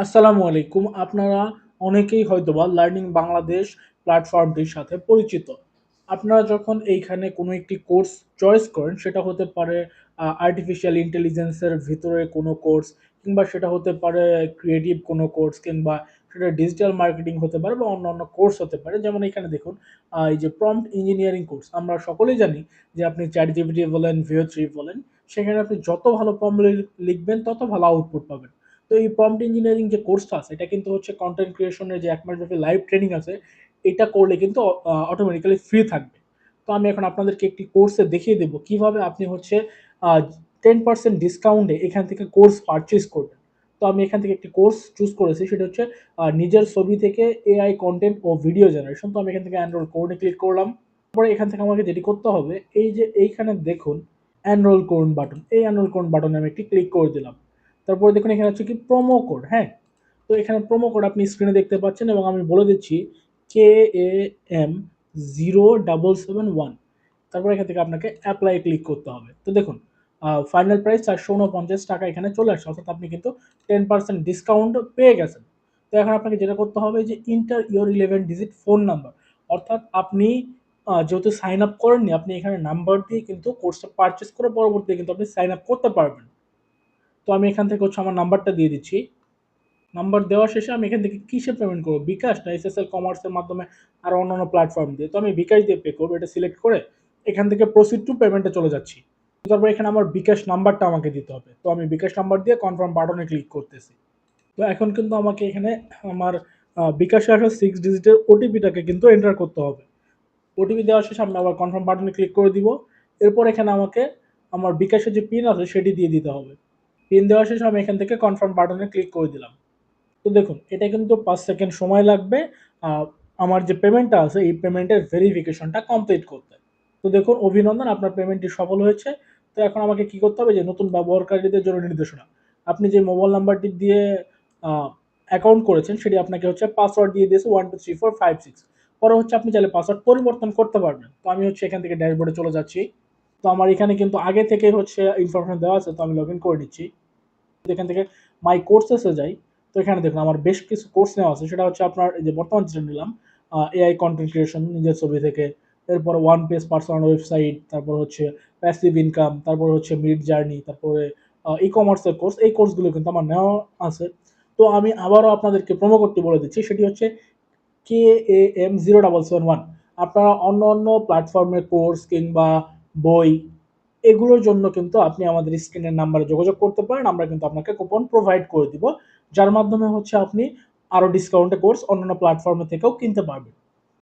আসসালামু আলাইকুম। আপনারা অনেকেই হয়তোবা লার্নিং বাংলাদেশ প্ল্যাটফর্মটির সাথে পরিচিত। আপনারা যখন এইখানে কোনো একটি কোর্স চয়েস করেন, সেটা হতে পারে আর্টিফিশিয়াল ইন্টেলিজেন্সের ভিতরে কোনো কোর্স, কিংবা সেটা হতে পারে ক্রিয়েটিভ কোনো কোর্স, কিংবা সেটা ডিজিটাল মার্কেটিং হতে পারে বা অন্যান্য কোর্স হতে পারে। যেমন এখানে দেখুন, এই যে প্রম্পট ইঞ্জিনিয়ারিং কোর্স, আমরা সকলেই জানি যে আপনি ChatGPT বলেন, VO3 বলেন, সেখানে আপনি যত ভালো প্রম্পট লিখবেন তত ভালো আউটপুট পাবেন। তো এই প্রম্পট ইঞ্জিনিয়ারিং যে কোর্সটা আছে, এটা কিন্তু হচ্ছে কনটেন্ট ক্রিয়েশনের যে ১ মাসব্যাপী লাইভ ট্রেনিং আছে, এটা করলে কিন্তু অটোমেটিক্যালি ফ্রি থাকবে। তো আমি এখন আপনাদেরকে একটি কোর্সে দেখিয়ে দেব কিভাবে আপনি হচ্ছে আ 10% ডিসকাউন্টে এখান থেকে কোর্স পারচেজ করবেন। তো আমি এখান থেকে একটি কোর্স চুজ করেছি, সেটা হচ্ছে নিজের ছবি থেকে এআই কনটেন্ট ও ভিডিও জেনারেশন। তো আমি এখান থেকে এনরোল কোডে ক্লিক করলাম। তারপরে এখান থেকে আমাকে যেটি করতে হবে, এই যে এইখানে দেখুন এনরোল করুন বাটন। এই এনরোল করুন বাটনে আমি একটি ক্লিক করে দিলাম। তারপরে দেখুন এখানে হচ্ছে কি প্রোমো কোড, হ্যাঁ? তো এখানে প্রোমো কোড আপনি স্ক্রিনে দেখতে পাচ্ছেন এবং আমি বলে দিচ্ছি KAM 0771। তারপরে এখান থেকে আপনাকে এপ্লাই ক্লিক করতে হবে। তো দেখুন ফাইনাল প্রাইস ৳৪৪৯ এখানে চলে আসছে। অর্থাৎ আপনি কিন্তু 10% ডিসকাউন্ট পেয়ে গেছেন। তো এখন আপনাকে যেটা করতে হবে যে enter your 11 digit phone number. অর্থাৎ আপনি যেহেতু সাইন আপ করেননি, আপনি এখানে নাম্বার দিয়ে কিন্তু কোর্সটা পারচেজ করে পরবর্তীতে কিন্তু আপনি সাইন আপ করতে পারবেন। তো আমি এখান থেকে হচ্ছে আমার নাম্বারটা দিয়ে দিচ্ছি। নাম্বার দেওয়া শেষে আমি এখান থেকে কিসে পেমেন্ট করব? বিকাশ না এসএসএল কমার্সের মাধ্যমে আরো অন্যান্য প্ল্যাটফর্ম দিয়ে। তো আমি বিকাশ দিয়ে পে করব। এটা সিলেক্ট করে এখান থেকে প্রসিড টু পেমেন্ট এ চলে যাচ্ছি। তারপর এখানে আমার বিকাশ নাম্বারটা আমাকে দিতে হবে। তো আমি বিকাশ নাম্বার দিয়ে কনফার্ম বাটনে ক্লিক করতেছি। তো এখন কিন্তু আমাকে এখানে আমার বিকাশে আসা 6 ডিজিটের ওটিপিটাকে কিন্তু এন্টার করতে হবে। ওটিপি দেওয়া শেষে আমি আবার কনফার্ম বাটনে ক্লিক করে দিব। এরপর এখানে আমাকে আমার বিকাশের যে পিন আছে সেটি দিয়ে দিতে হবে। পিন দেওয়া শেষে আমি এখান থেকে কনফার্ম বাটনে ক্লিক করে দিলাম। তো দেখুন এটা কিন্তু ৫ সেকেন্ড সময় লাগবে আ আমার যে পেমেন্টটা আছে এই পেমেন্টের ভেরিফিকেশনটা কমপ্লিট করতে। তো দেখুন অভিনন্দন, আপনার পেমেন্টটি সফল হয়েছে। তো এখন আমাকে কি করতে হবে, যে নতুন ব্যবহারকারীদের জন্য নির্দেশনা। আপনি যে মোবাইল নাম্বারটি দিয়ে আ অ্যাকাউন্ট করেছেন সেটি আপনাকে হচ্ছে পাসওয়ার্ড দিয়ে দিয়েছে 1 2 3 4 5 6। পরে হচ্ছে আপনি চাইলে পাসওয়ার্ড পরিবর্তন করতে পারবেন। তো আমি হচ্ছে এখান থেকে ড্যাশবোর্ডে চলে যাচ্ছি। তো আমার এখানে কিন্তু আগে থেকেই হচ্ছে ইনফরমেশন দেওয়া আছে। তো আমি লগইন করে নিচ্ছি। এখান থেকে মাই কোর্সেসে যাই। তো এখানে দেখুন আমার বেশ কিছু কোর্স নেওয়া আছে। সেটা হচ্ছে আপনার এই যে বর্তমান যেটা নিলাম এআই কনটেন্ট ক্রিয়েশন নিজের ছবি থেকে। এরপরে ওয়ান পেজ পার্সোনাল ওয়েবসাইট, তারপর হচ্ছে প্যাসিভ ইনকাম, তারপর হচ্ছে মিড জার্নি, তারপরে ই-কমার্সের কোর্স। এই কোর্সগুলো কিন্তু আমার নেওয়া আছে। তো আমি আবারও আপনাদেরকে প্রোমো কোডটি বলে দিচ্ছি। সেটি হচ্ছে KAM 0771। আপনারা অন্য প্ল্যাটফর্মের কোর্স কিংবা বই এগুলোর জন্য কিন্তু আপনি আমাদের স্ক্রিনের নাম্বারে যোগাযোগ করতে পারেন। আমরা কিন্তু আপনাকে কুপন প্রোভাইড করে দিব। যার মাধ্যমে হচ্ছে আপনি আরো ডিসকাউন্টে কোর্স অন্যান্য প্ল্যাটফর্ম থেকেও কিনতে পারবেন।